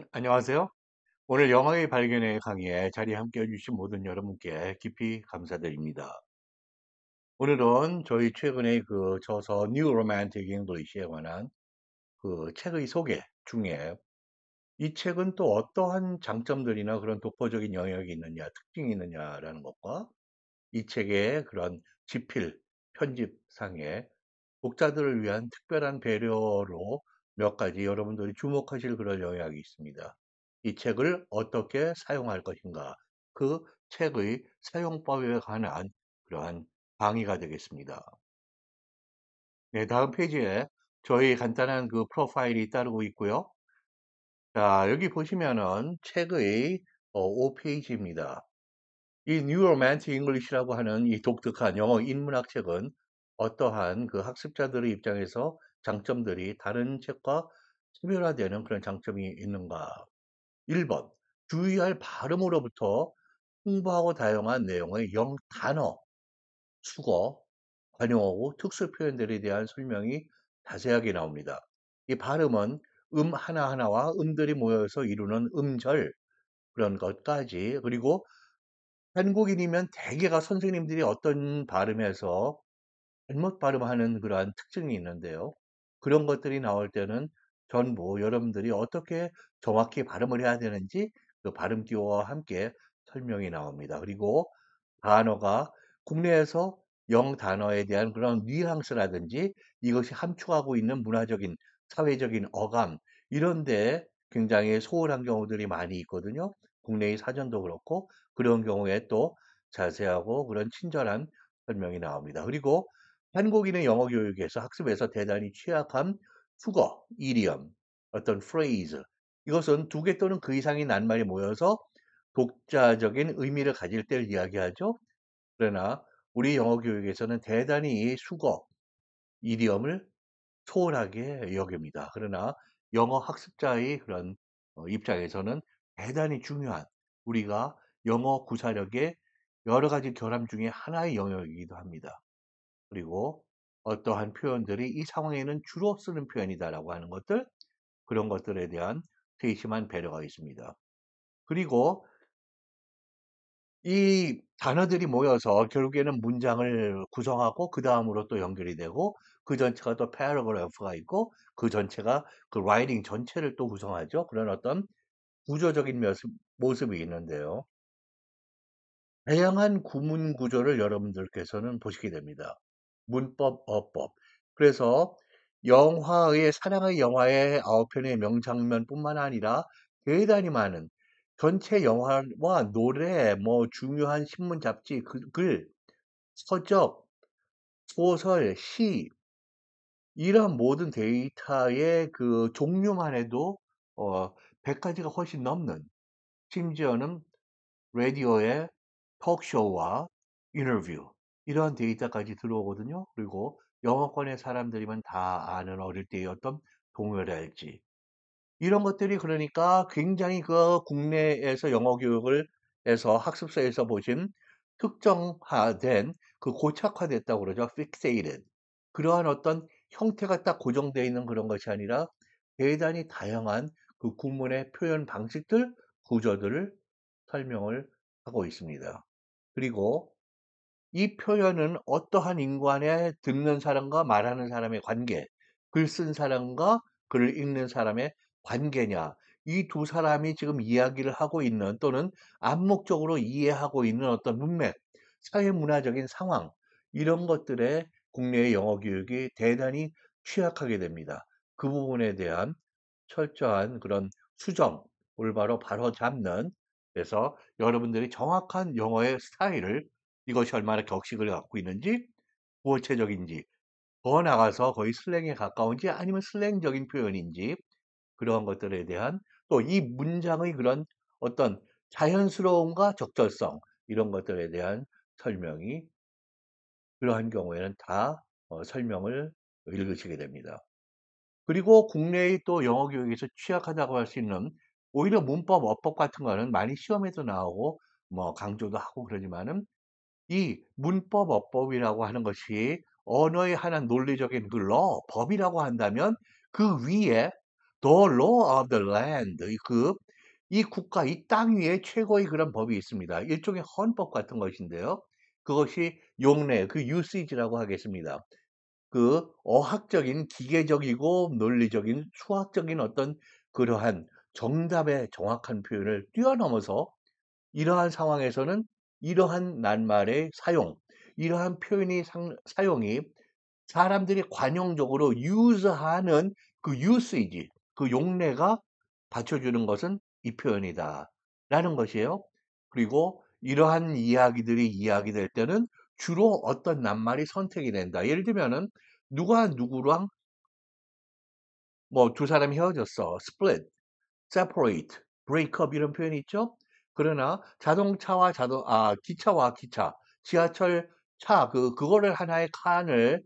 안녕하세요. 오늘 영화의 발견의 강의에 자리에 함께 해주신 모든 여러분께 깊이 감사드립니다. 오늘은 저희 최근에 그 저서 New Romantic English에 관한 그 책의 소개 중에 이 책은 또 어떠한 장점들이나 그런 독보적인 영역이 있느냐, 특징이 있느냐라는 것과 이 책의 그런 지필, 편집상의 독자들을 위한 특별한 배려로 몇 가지 여러분들이 주목하실 그런 영역이 있습니다. 이 책을 어떻게 사용할 것인가, 그 책의 사용법에 관한 그러한 강의가 되겠습니다. 네, 다음 페이지에 저희 간단한 그 프로파일이 따르고 있고요. 자, 여기 보시면은 책의 5페이지입니다. 이 New Romantic English라고 하는 이 독특한 영어 인문학 책은 어떠한 그 학습자들의 입장에서 장점들이 다른 책과 차별화되는 그런 장점이 있는가? 1번, 주의할 발음으로부터 풍부하고 다양한 내용의 영단어, 수거, 관용어고 특수 표현들에 대한 설명이 자세하게 나옵니다. 이 발음은 하나하나와 음들이 모여서 이루는 음절, 그런 것까지, 그리고 한국인이면 대개가 선생님들이 어떤 발음에서 잘못 발음하는 그러한 특징이 있는데요. 그런 것들이 나올 때는 전부 여러분들이 어떻게 정확히 발음을 해야 되는지 그 발음 기호와 함께 설명이 나옵니다. 그리고 단어가 국내에서 단어에 대한 그런 뉘앙스라든지 이것이 함축하고 있는 문화적인, 사회적인 어감 이런 데 굉장히 소홀한 경우들이 많이 있거든요. 국내의 사전도 그렇고 그런 경우에 또 자세하고 그런 친절한 설명이 나옵니다. 그리고 한국인의 영어 교육에서 학습에서 대단히 취약한 국어, 이디엄, 어떤 phrase 이것은 두 개 또는 그 이상의 낱말이 모여서 독자적인 의미를 가질 때를 이야기하죠. 그러나 우리 영어 교육에서는 대단히 이 수거, 이디엄을 소홀하게 여깁니다. 그러나 영어 학습자의 그런 입장에서는 대단히 중요한 우리가 영어 구사력의 여러 가지 결함 중에 하나의 영역이기도 합니다. 그리고 어떠한 표현들이 이 상황에는 주로 쓰는 표현이다라고 하는 것들, 그런 것들에 대한 세심한 배려가 있습니다. 그리고 이 단어들이 모여서 결국에는 문장을 구성하고 그 다음으로 또 연결이 되고 그 전체가 또 paragraph가 있고 그 전체가 그 라이팅 전체를 또 구성하죠. 그런 어떤 구조적인 모습이 있는데요. 다양한 구문 구조를 여러분들께서는 보시게 됩니다. 문법, 어법. 그래서 사랑의 영화의 9편의 명장면뿐만 아니라 대단히 많은 전체 영화와 노래, 뭐 중요한 신문 잡지, 글, 서적, 소설, 시 이런 모든 데이터의 그 종류만 해도 100가지가 훨씬 넘는 심지어는 라디오의 톡쇼와 인터뷰 이런 데이터까지 들어오거든요. 그리고 영어권의 사람들이면 다 아는 어릴 때의 어떤 동요랄지 이런 것들이 그러니까 굉장히 그 국내에서 영어 교육을 해서 학습서에서 보신 특정화된 그 고착화됐다고 그러죠. fixated. 그러한 어떤 형태가 딱 고정되어 있는 그런 것이 아니라 대단히 다양한 그 구문의 표현 방식들, 구조들을 설명을 하고 있습니다. 그리고 이 표현은 어떠한 인간의 듣는 사람과 말하는 사람의 관계, 글 쓴 사람과 글을 읽는 사람의 관계냐, 이 두 사람이 지금 이야기를 하고 있는 또는 암묵적으로 이해하고 있는 어떤 문맥, 사회문화적인 상황, 이런 것들에 국내의 영어 교육이 대단히 취약하게 됩니다. 그 부분에 대한 철저한 그런 수정, 올바로 바로 잡는, 그래서 여러분들이 정확한 영어의 스타일을 이것이 얼마나 격식을 갖고 있는지, 구어체적인지, 더 나가서 거의 슬랭에 가까운지 아니면 슬랭적인 표현인지 그런 것들에 대한 또 이 문장의 그런 어떤 자연스러움과 적절성 이런 것들에 대한 설명이 그러한 경우에는 다 설명을 읽으시게 됩니다. 그리고 국내의 또 영어 교육에서 취약하다고 할 수 있는 오히려 문법, 어법 같은 거는 많이 시험에도 나오고 뭐 강조도 하고 그러지만은 이 문법, 어법이라고 하는 것이 언어의 하나 논리적인 그 법이라고 한다면 그 위에 the law of the land. 이 국가, 이 땅 위에 최고의 그런 법이 있습니다. 일종의 헌법 같은 것인데요. 그것이 용례, 그 usage라고 하겠습니다. 그 어학적인, 기계적이고 논리적인, 수학적인 어떤 그러한 정답의 정확한 표현을 뛰어넘어서 이러한 상황에서는 이러한 낱말의 사용, 이러한 표현이 사용이 사람들이 관용적으로 유즈하는 그 usage, 그 용례가 받쳐주는 것은 이 표현이다. 라는 것이에요. 그리고 이러한 이야기들이 이야기될 때는 주로 어떤 낱말이 선택이 된다. 예를 들면은 누가 누구랑 뭐 두 사람이 헤어졌어. split, separate, break up 이런 표현이 있죠. 그러나 자동차와 기차와 기차, 지하철 차, 그거를 하나의 칸을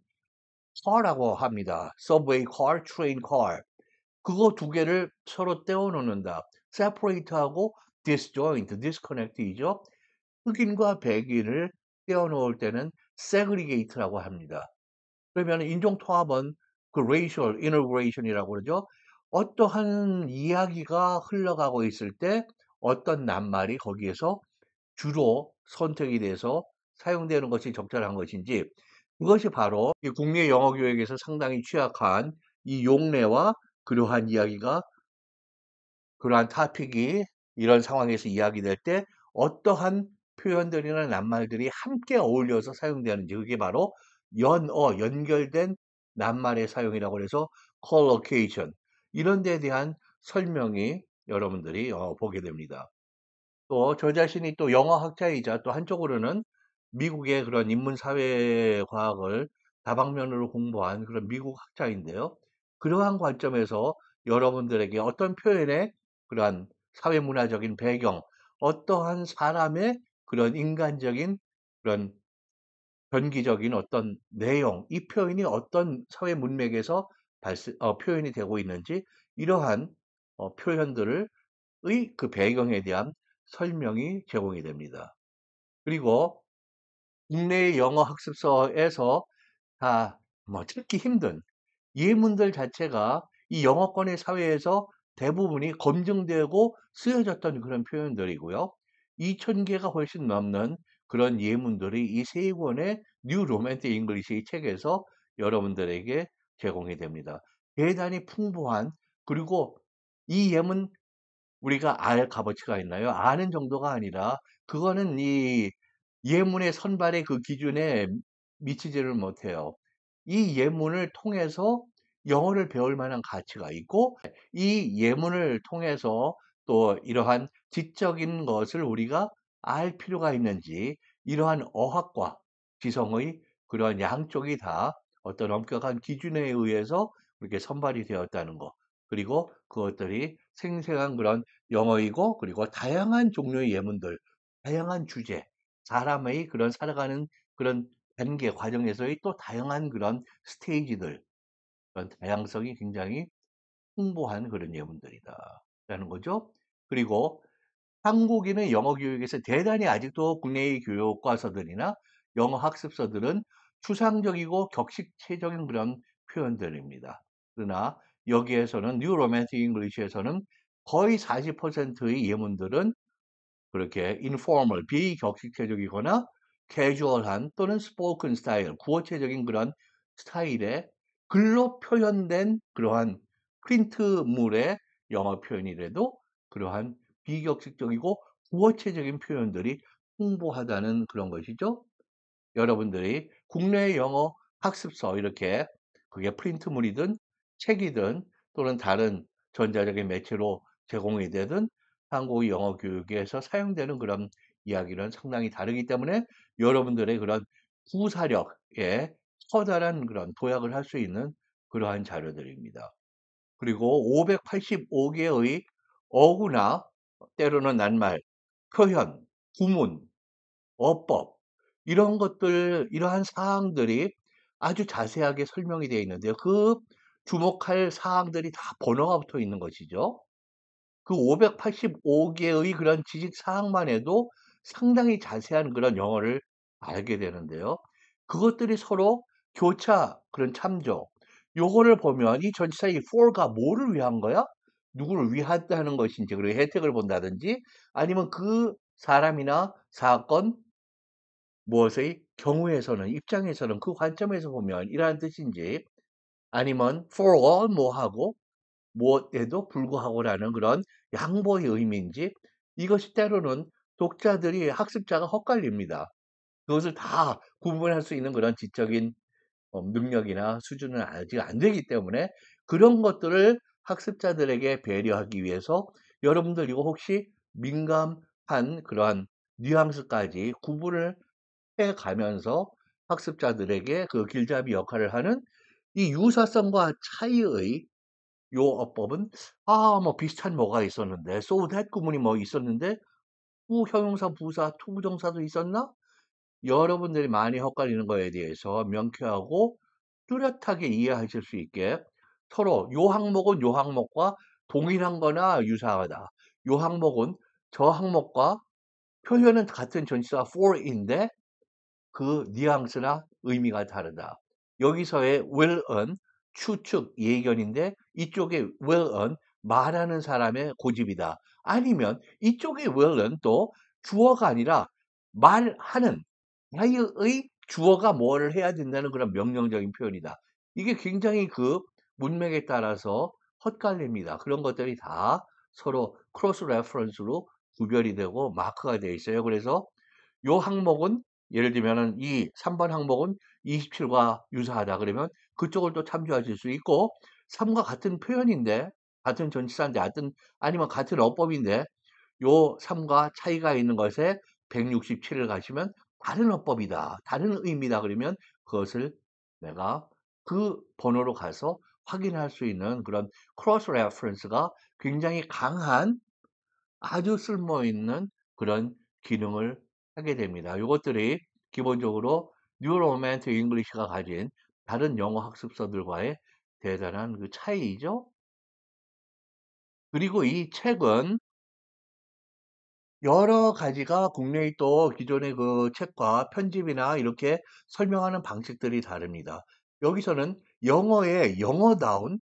car라고 합니다. subway car, train car. 그거 두 개를 서로 떼어 놓는다. separate하고 disjoint, disconnect이죠. 흑인과 백인을 떼어 놓을 때는 segregate라고 합니다. 그러면 인종통합은 그 racial integration이라고 그러죠. 어떠한 이야기가 흘러가고 있을 때 어떤 낱말이 거기에서 주로 선택이 돼서 사용되는 것이 적절한 것인지 그것이 바로 이 국내 영어 교육에서 상당히 취약한 이 용례와 그러한 이야기가 그러한 토픽이 이런 상황에서 이야기될 때 어떠한 표현들이나 낱말들이 함께 어울려서 사용되는지 그게 바로 연결된 낱말의 사용이라고 해서 collocation 이런 데에 대한 설명이 여러분들이 보게 됩니다. 또 저 자신이 또 영어 학자이자 또 한쪽으로는 미국의 그런 인문사회 과학을 다방면으로 공부한 그런 미국 학자인데요. 그러한 관점에서 여러분들에게 어떤 표현의 그러한 사회문화적인 배경, 어떠한 사람의 그런 인간적인 그런 변기적인 어떤 내용, 이 표현이 어떤 사회 문맥에서 표현이 되고 있는지 이러한 표현들을 그 배경에 대한 설명이 제공이 됩니다. 그리고 국내의 영어 학습서에서 다 뭐 찾기 힘든 예문들 자체가 이 영어권의 사회에서 대부분이 검증되고 쓰여졌던 그런 표현들이고요. 2,000개가 훨씬 넘는 그런 예문들이 이 세 권의 뉴 로맨틱 잉글리시 책에서 여러분들에게 제공이 됩니다. 대단히 풍부한 그리고 이 예문 우리가 알 값어치가 있나요? 아는 정도가 아니라 그거는 이 예문의 선발의 그 기준에 미치지를 못해요. 이 예문을 통해서 영어를 배울 만한 가치가 있고 이 예문을 통해서 또 이러한 지적인 것을 우리가 알 필요가 있는지 이러한 어학과 지성의 그러한 양쪽이 다 어떤 엄격한 기준에 의해서 그렇게 선발이 되었다는 것. 그리고 그것들이 생생한 그런 영어이고 그리고 다양한 종류의 예문들, 다양한 주제, 사람의 그런 살아가는 그런 단계 과정에서의 또 다양한 그런 스테이지들, 그런 다양성이 굉장히 풍부한 그런 예문들이다라는 거죠. 그리고 한국인의 영어 교육에서 대단히 아직도 국내의 교과서들이나 영어 학습서들은 추상적이고 격식체적인 그런 표현들입니다. 그러나 여기에서는 뉴 로맨틱 잉글리시에서는 거의 40%의 예문들은 그렇게 informal, 비격식체적이거나 캐주얼한 또는 spoken 스타일, 구어체적인 그런 스타일의 글로 표현된 그러한 프린트물의 영어 표현이라도 그러한 비격식적이고 구어체적인 표현들이 풍부하다는 그런 것이죠. 여러분들이 국내 영어 학습서 이렇게 그게 프린트물이든 책이든 또는 다른 전자적인 매체로 제공이 되든 한국의 영어 교육에서 사용되는 그런 이야기는 상당히 다르기 때문에 여러분들의 그런 구사력에 커다란 그런 도약을 할 수 있는 그러한 자료들입니다. 그리고 585개의 어구나 때로는 낱말, 표현, 구문, 어법 이런 것들 이러한 사항들이 아주 자세하게 설명이 되어 있는데요. 그 주목할 사항들이 다 번호가 붙어 있는 것이죠. 그 585개의 그런 지식 사항만 해도 상당히 자세한 그런 영어를 알게 되는데요. 그것들이 서로 교차 그런 참조 요거를 보면 이 전치사 이 for가 뭐를 위한 거야? 누구를 위한다는 것인지, 그리고 혜택을 본다든지, 아니면 그 사람이나 사건, 무엇의 경우에서는, 입장에서는, 그 관점에서 보면 이러한 뜻인지, 아니면 for all 뭐하고 무엇에도 불구하고라는 그런 양보의 의미인지, 이것이 때로는 독자들이, 학습자가 헛갈립니다. 그것을 다 구분할 수 있는 그런 지적인 능력이나 수준은 아직 안 되기 때문에, 그런 것들을 학습자들에게 배려하기 위해서 여러분들 이거 혹시 민감한 그러한 뉘앙스까지 구분을 해 가면서 학습자들에게 그 길잡이 역할을 하는 이 유사성과 차이의 요 어법은, 뭐 비슷한 뭐가 있었는데, so that 구문이 뭐 있었는데, 후 형용사 부사 투부정사도 있었나? 여러분들이 많이 헷갈리는 거에 대해서 명쾌하고 뚜렷하게 이해하실 수 있게, 서로 요 항목은 요 항목과 동일한 거나 유사하다, 요 항목은 저 항목과 표현은 같은 전치사 for인데 그 뉘앙스나 의미가 다르다. 여기서의 will은 추측, 예견인데, 이쪽의 will은 말하는 사람의 고집이다. 아니면 이쪽의 will은 또 주어가 아니라 말하는 나의 주어가 뭐를 해야 된다는 그런 명령적인 표현이다. 이게 굉장히 그 문맥에 따라서 헛갈립니다. 그런 것들이 다 서로 크로스 레퍼런스로 구별이 되고 마크가 되어 있어요. 그래서 요 항목은, 예를 들면은 이 3번 항목은 27과 유사하다 그러면 그쪽을 또 참조하실 수 있고, 3과 같은 표현인데, 같은 전치사인데, 아니면 같은 어법인데 요 3과 차이가 있는 것에 167을 가시면 다른 어법이다, 다른 의미다 그러면 그것을 내가 그 번호로 가서 확인할 수 있는 그런 크로스 레퍼런스가 굉장히 강한, 아주 쓸모있는 그런 기능을 하게 됩니다. 이것들이 기본적으로 뉴로 로맨틱 잉글리시가 가진 다른 영어 학습서들과의 대단한 그 차이이죠. 그리고 이 책은 여러 가지가, 국내의 또 기존의 그 책과 편집이나 이렇게 설명하는 방식들이 다릅니다. 여기서는 영어의 영어다운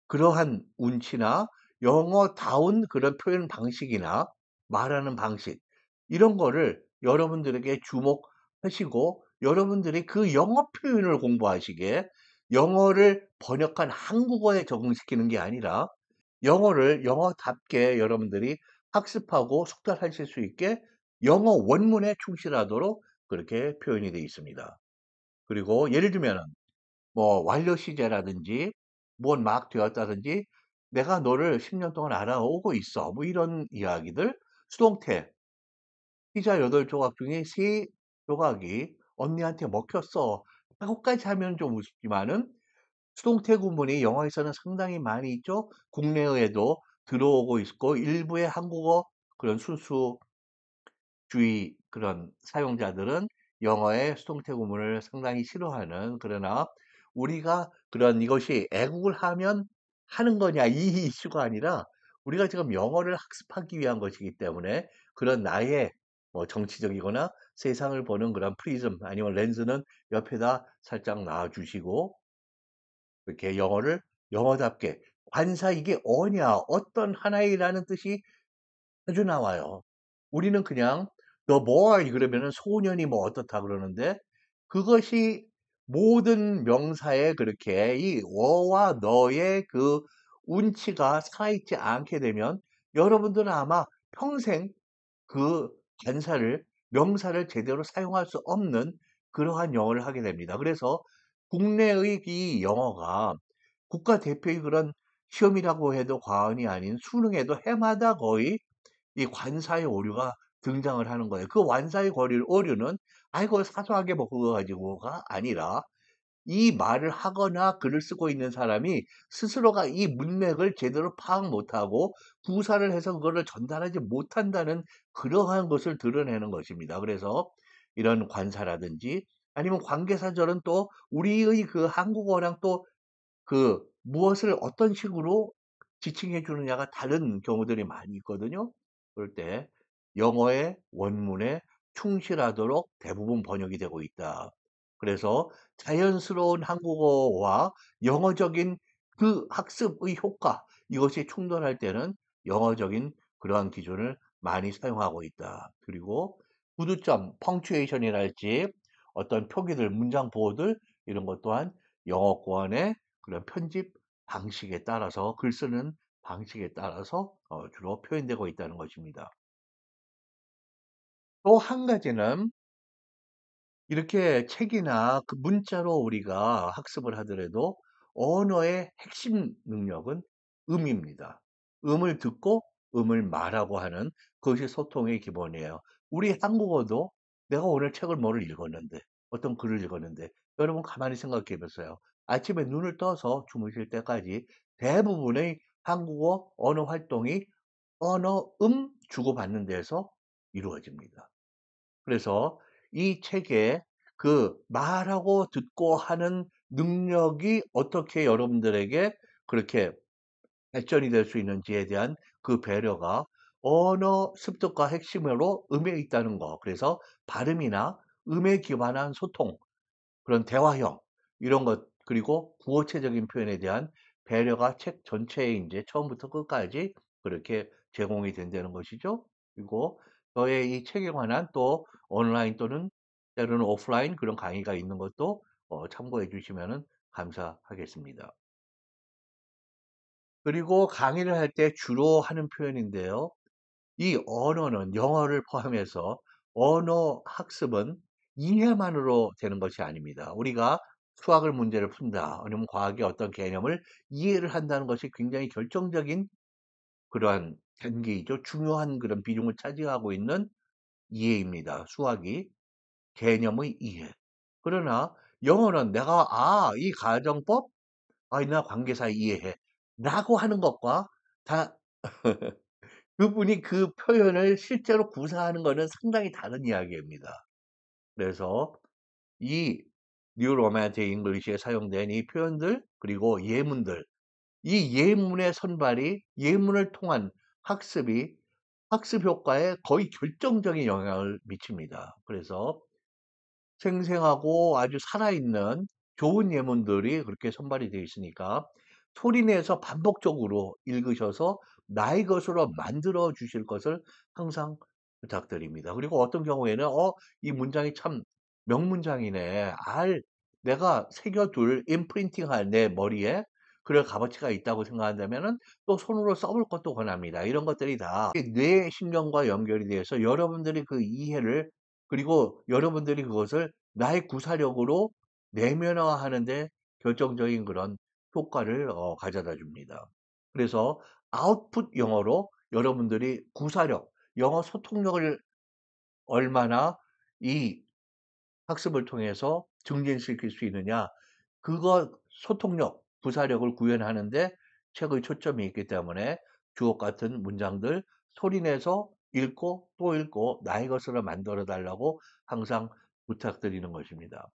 그러한 운치나 영어다운 그런 표현 방식이나 말하는 방식, 이런 거를 여러분들에게 주목하시고, 여러분들이 그 영어 표현을 공부하시기에 영어를 번역한 한국어에 적응시키는 게 아니라 영어를 영어답게 여러분들이 학습하고 숙달하실 수 있게 영어 원문에 충실하도록 그렇게 표현이 되어 있습니다. 그리고 예를 들면 뭐 완료 시제라든지 무엇 막 되었다든지, 내가 너를 10년 동안 알아오고 있어, 뭐 이런 이야기들, 수동태, 피자 8조각 중에 3조각이 언니한테 먹혔어 하고까지 하면 좀 우습지만은, 수동태 구문이 영어에서는 상당히 많이 있죠. 국내에도 들어오고 있고, 일부의 한국어 그런 순수 주의 그런 사용자들은 영어의 수동태 구문을 상당히 싫어하는, 그러나 우리가 그런 이것이 애국을 하면 하는 거냐 이 이슈가 아니라, 우리가 지금 영어를 학습하기 위한 것이기 때문에 그런 나의 뭐 정치적이거나 세상을 보는 그런 프리즘 아니면 렌즈는 옆에다 살짝 놔주시고, 이렇게 영어를 영어답게, 관사 이게 어냐 어떤 하나이라는 뜻이 자주 나와요. 우리는 그냥 the boy 그러면은 소년이 뭐 어떻다 그러는데, 그것이 모든 명사에 그렇게 이 어와 너의 그 운치가 살아있지 않게 되면 여러분들은 아마 평생 그 관사를, 명사를 제대로 사용할 수 없는 그러한 영어를 하게 됩니다. 그래서 국내의 이 영어가 국가 대표의 그런 시험이라고 해도 과언이 아닌 수능에도 해마다 거의 이 관사의 오류가 등장을 하는 거예요. 그 완사의 오류는 아이고 사소하게 뭐 그거 가지고가 아니라, 이 말을 하거나 글을 쓰고 있는 사람이 스스로가 이 문맥을 제대로 파악 못하고 구사를 해서 그거를 전달하지 못한다는 그러한 것을 드러내는 것입니다. 그래서 이런 관사라든지 아니면 관계사절은 또 우리의 그 한국어랑 또 그 무엇을 어떤 식으로 지칭해 주느냐가 다른 경우들이 많이 있거든요. 그럴 때 영어의 원문에 충실하도록 대부분 번역이 되고 있다. 그래서 자연스러운 한국어와 영어적인 그 학습의 효과, 이것이 충돌할 때는 영어적인 그러한 기준을 많이 사용하고 있다. 그리고 구두점, 펑츄에이션이랄지 어떤 표기들, 문장 보호들 이런 것 또한 영어권의 그런 편집 방식에 따라서 글 쓰는 방식에 따라서 주로 표현되고 있다는 것입니다. 또 한 가지는 이렇게 책이나 그 문자로 우리가 학습을 하더라도 언어의 핵심 능력은 음입니다. 음을 듣고 음을 말하고 하는 그것이 소통의 기본이에요. 우리 한국어도 내가 오늘 책을 뭐를 읽었는데, 어떤 글을 읽었는데, 여러분 가만히 생각해 보세요. 아침에 눈을 떠서 주무실 때까지 대부분의 한국어 언어 활동이 언어 주고받는 데서 이루어집니다. 그래서 이 책에 그 말하고 듣고 하는 능력이 어떻게 여러분들에게 그렇게 발전이 될 수 있는지에 대한 그 배려가 언어 습득과 핵심으로 음에 있다는 거. 그래서 발음이나 음에 기반한 소통, 그런 대화형 이런 것 그리고 구어체적인 표현에 대한 배려가 책 전체에 이제 처음부터 끝까지 그렇게 제공이 된다는 것이죠. 그리고 저의 이 책에 관한 또 온라인 또는 때로는 오프라인 그런 강의가 있는 것도 참고해 주시면 감사하겠습니다. 그리고 강의를 할 때 주로 하는 표현인데요. 이 언어는 영어를 포함해서 언어 학습은 이해만으로 되는 것이 아닙니다. 우리가 수학을 문제를 푼다, 아니면 과학의 어떤 개념을 이해를 한다는 것이 굉장히 결정적인 그러한 단계이죠. 중요한 그런 비중을 차지하고 있는 이해입니다. 수학이 개념의 이해. 그러나 영어는 내가 이 가정법, 나 관계사 이해해. 라고 하는 것과 다 그분이 그 표현을 실제로 구사하는 거는 상당히 다른 이야기입니다. 그래서 이 뉴 로맨틱 잉글리시에 사용된 이 표현들 그리고 예문들, 이 예문의 선발이 예문을 통한 학습이 학습 효과에 거의 결정적인 영향을 미칩니다. 그래서 생생하고 아주 살아있는 좋은 예문들이 그렇게 선발이 되어 있으니까 소리내서 반복적으로 읽으셔서 나의 것으로 만들어 주실 것을 항상 부탁드립니다. 그리고 어떤 경우에는 이 문장이 참 명문장이네. 내가 새겨둘 임프린팅할 내 머리에 그럴 값어치가 있다고 생각한다면은 또 손으로 써볼 것도 권합니다. 이런 것들이 다 뇌 신경과 연결이 돼서 여러분들이 그 이해를 그리고 여러분들이 그것을 나의 구사력으로 내면화하는 데 결정적인 그런 효과를 가져다 줍니다. 그래서 아웃풋 영어로 여러분들이 구사력, 영어 소통력을 얼마나 이 학습을 통해서 증진시킬 수 있느냐, 그거 소통력, 구사력을 구현하는데 책의 초점이 있기 때문에 주옥 같은 문장들 소리내서 읽고 또 읽고 나의 것으로 만들어 달라고 항상 부탁드리는 것입니다.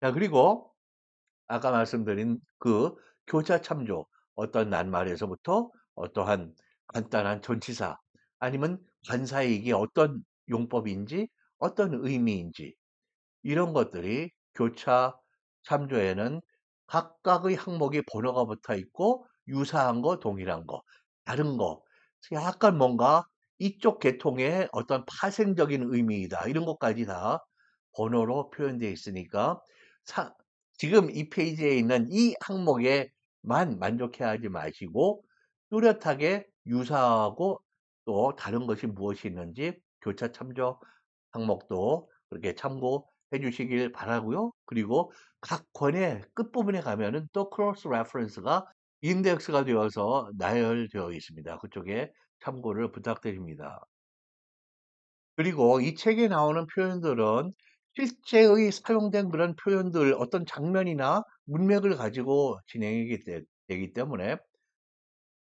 자, 그리고 아까 말씀드린 그 교차 참조, 어떤 낱말에서부터 어떠한 간단한 전치사, 아니면 관사의 이게 어떤 용법인지, 어떤 의미인지, 이런 것들이 교차 참조에는 각각의 항목이 번호가 붙어 있고 유사한 거, 동일한 거, 다른 거, 약간 뭔가 이쪽 계통의 어떤 파생적인 의미이다. 이런 것까지 다 번호로 표현되어 있으니까 사- 지금 이 페이지에 있는 이 항목에만 만족해 하지 마시고 뚜렷하게 유사하고 또 다른 것이 무엇이 있는지 교차 참조 항목도 그렇게 참고해 주시길 바라고요. 그리고 각 권의 끝부분에 가면은 또 크로스 레퍼런스가 인덱스가 되어서 나열되어 있습니다. 그쪽에 참고를 부탁드립니다. 그리고 이 책에 나오는 표현들은 실제의 사용된 그런 표현들, 어떤 장면이나 문맥을 가지고 되기 때문에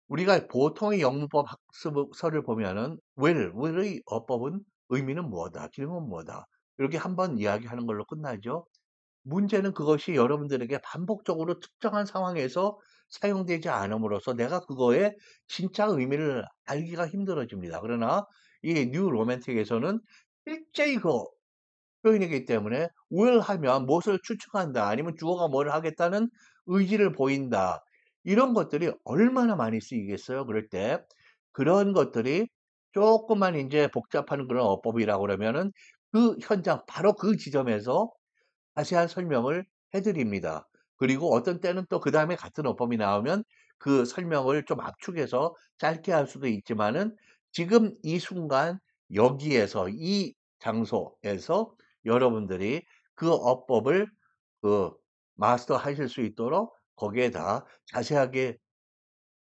우리가 보통의 영문법 학습서를 보면은 will의 어법은 의미는 뭐다, 기능은 뭐다, 이렇게 한번 이야기하는 걸로 끝나죠. 문제는 그것이 여러분들에게 반복적으로 특정한 상황에서 사용되지 않음으로써 내가 그거의 진짜 의미를 알기가 힘들어집니다. 그러나 이 뉴 로맨틱에서는 실제 그 표현이기 때문에 will 하면 무엇을 추측한다 아니면 주어가 뭘 하겠다는 의지를 보인다. 이런 것들이 얼마나 많이 쓰이겠어요. 그럴 때 그런 것들이 조금만 이제 복잡한 그런 어법이라고 그러면은 그 현장 바로 그 지점에서 자세한 설명을 해 드립니다. 그리고 어떤 때는 또 그다음에 같은 어법이 나오면 그 설명을 좀 압축해서 짧게 할 수도 있지만은 지금 이 순간 여기에서 이 장소에서 여러분들이 그 어법을 그 마스터하실 수 있도록 거기에다 자세하게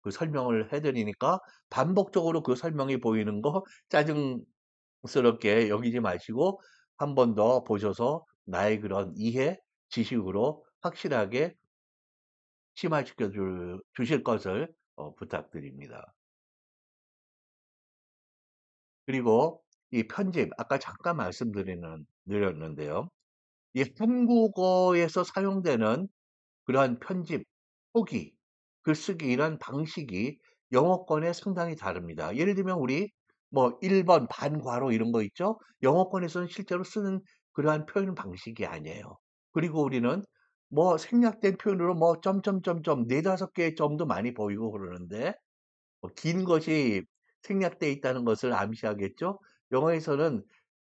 그 설명을 해 드리니까 반복적으로 그 설명이 보이는 거 짜증스럽게 여기지 마시고 한 번 더 보셔서 나의 그런 이해, 지식으로 확실하게 심화시켜 주실 것을 부탁드립니다. 그리고 이 편집 아까 잠깐 말씀드리는 드렸는데요. 이 한국어에서 사용되는 그러한 편집, 표기, 글쓰기 이런 방식이 영어권에 상당히 다릅니다. 예를 들면 우리 뭐 1번 반괄호 이런 거 있죠? 영어권에서는 실제로 쓰는 그러한 표현 방식이 아니에요. 그리고 우리는 뭐 생략된 표현으로 뭐 점점점점 네다섯 개의 점도 많이 보이고 그러는데 긴 것이 생략돼 있다는 것을 암시하겠죠? 영어에서는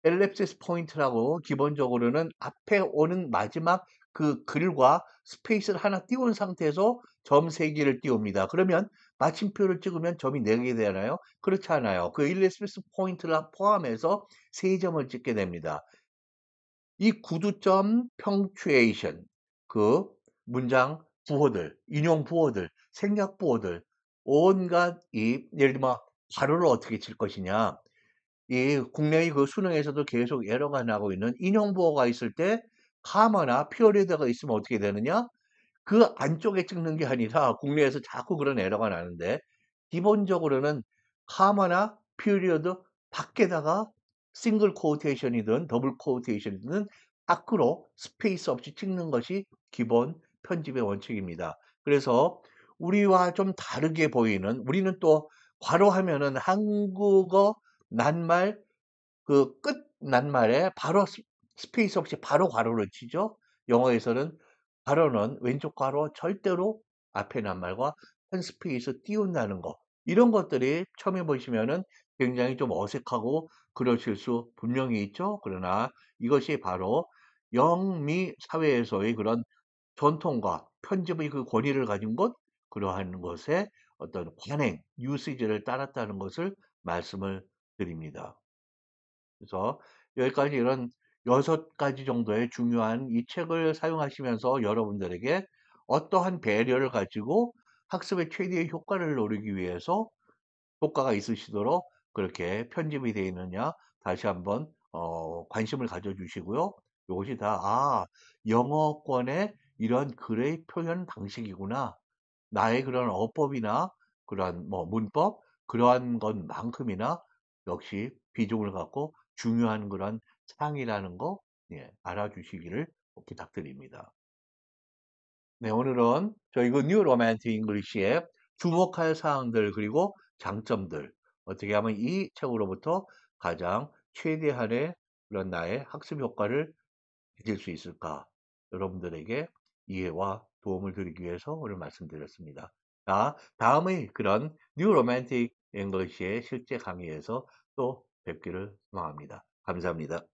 엘립시스 포인트라고 기본적으로는 앞에 오는 마지막 그 글과 스페이스를 하나 띄운 상태에서 점 3개를 띄웁니다. 그러면 마침표를 찍으면 점이 4개 되나요? 그렇지 않아요. 그 엘립시스 포인트를 포함해서 3점을 찍게 됩니다. 이 구두점 펑추에이션 그 문장 부호들, 인용 부호들, 생략 부호들 온갖 이 예를 들면 괄호를 어떻게 칠 것이냐 이 국내의 그 수능에서도 계속 에러가 나고 있는 인용 부호가 있을 때 카마나 피어리드가 있으면 어떻게 되느냐? 그 안쪽에 찍는 게 아니라 국내에서 자꾸 그런 에러가 나는데 기본적으로는 카마나 피리어드 밖에다가 싱글 코테이션이든 더블 코테이션이든 밖으로 스페이스 없이 찍는 것이 기본 편집의 원칙입니다. 그래서 우리와 좀 다르게 보이는 우리는 또 괄호하면은 한국어 낱말 그 끝 낱말에 바로 스페이스 없이 바로 괄호를 치죠. 영어에서는 괄호는 왼쪽 괄호 절대로 앞에 낱말과 한 스페이스 띄운다는 거. 이런 것들이 처음에 보시면은 굉장히 좀 어색하고 그러실 수 분명히 있죠. 그러나 이것이 바로 영미 사회에서의 그런 전통과 편집의 그 권위를 가진 것, 그러한 것에 어떤 관행, 유시지를 따랐다는 것을 말씀을 드립니다. 그래서 여기까지 이런 6가지 정도의 중요한 이 책을 사용하시면서 여러분들에게 어떠한 배려를 가지고 학습의 최대의 효과를 노리기 위해서 효과가 있으시도록 그렇게 편집이 되어 있느냐 다시 한번 관심을 가져주시고요. 이것이 다 영어권의 이런 글의 표현 방식이구나. 나의 그런 어법이나 그러한 뭐 문법 그러한 것만큼이나 역시 비중을 갖고 중요한 그런 사항이라는 거 예, 알아주시기를 부탁드립니다. 네, 오늘은 저희 그 뉴 로맨틱 잉글리시의 주목할 사항들 그리고 장점들 어떻게 하면 이 책으로부터 가장 최대한의 그런 나의 학습 효과를 가질 수 있을까? 여러분들에게 이해와 도움을 드리기 위해서 오늘 말씀드렸습니다. 자, 다음의 그런 뉴 로맨틱 잉글리시의 실제 강의에서 또 뵙기를 소망합니다. 감사합니다.